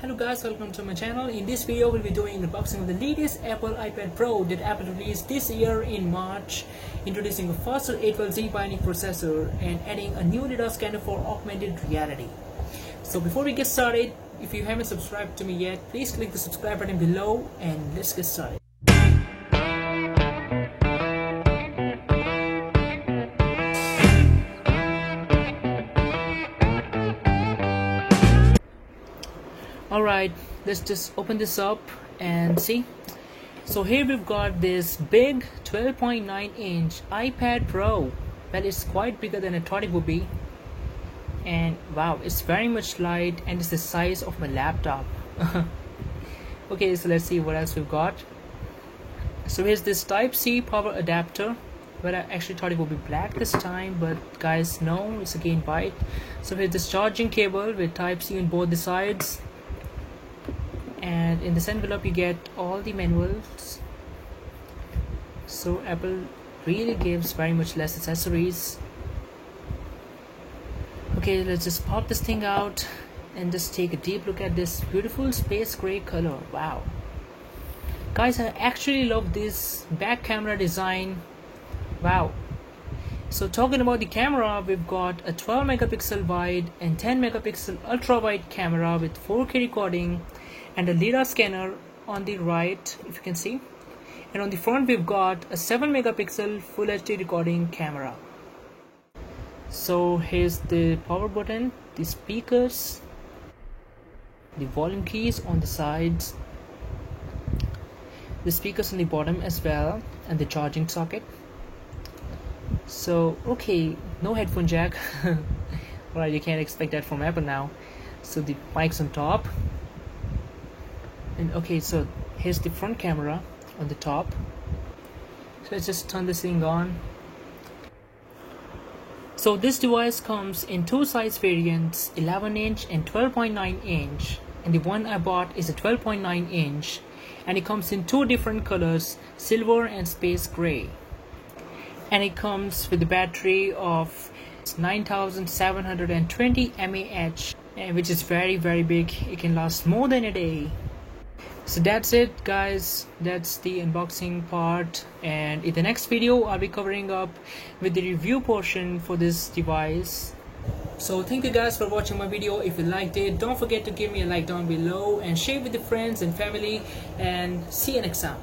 Hello guys, welcome to my channel. In this video we'll be doing the unboxing of the latest Apple iPad Pro that Apple released this year in March, introducing a faster A12Z Bionic processor and adding a new LiDAR scanner for augmented reality. So before we get started, if you haven't subscribed to me yet, please click the subscribe button below and let's get started. Alright, let's just open this up and see. So here we've got this big 12.9-inch iPad Pro. Well, it's quite bigger than I thought it would be. And wow, it's very much light and it's the size of my laptop. Okay, so let's see what else we've got. So here's this Type-C power adapter. But I actually thought it would be black this time, but guys, no, it's again white. So here's this charging cable with Type-C on both the sides. And in this envelope you get all the manuals. So Apple really gives very much less accessories. Okay, let's just pop this thing out and just take a deep look at this beautiful space gray color. Wow guys, I actually love this back camera design. Wow. So talking about the camera, we've got a 12 megapixel wide and 10 megapixel ultra wide camera with 4K recording and a LiDAR scanner on the right, if you can see. And on the front we've got a 7 megapixel full HD recording camera. So here's the power button, the speakers, the volume keys on the sides, the speakers on the bottom as well, and the charging socket. So okay, no headphone jack. Well, you can't expect that from Apple now. So the mic's on top. And okay, so here's the front camera on the top. So let's just turn this thing on. So this device comes in two size variants, 11-inch and 12.9-inch, and the one I bought is a 12.9-inch, and it comes in two different colors, silver and space gray. And it comes with a battery of 9720 mAh, which is very big. It can last more than a day. So that's it guys, that's the unboxing part, and in the next video I'll be covering up with the review portion for this device. So thank you guys for watching my video. If you liked it, don't forget to give me a like down below and share with your friends and family, and see you next time.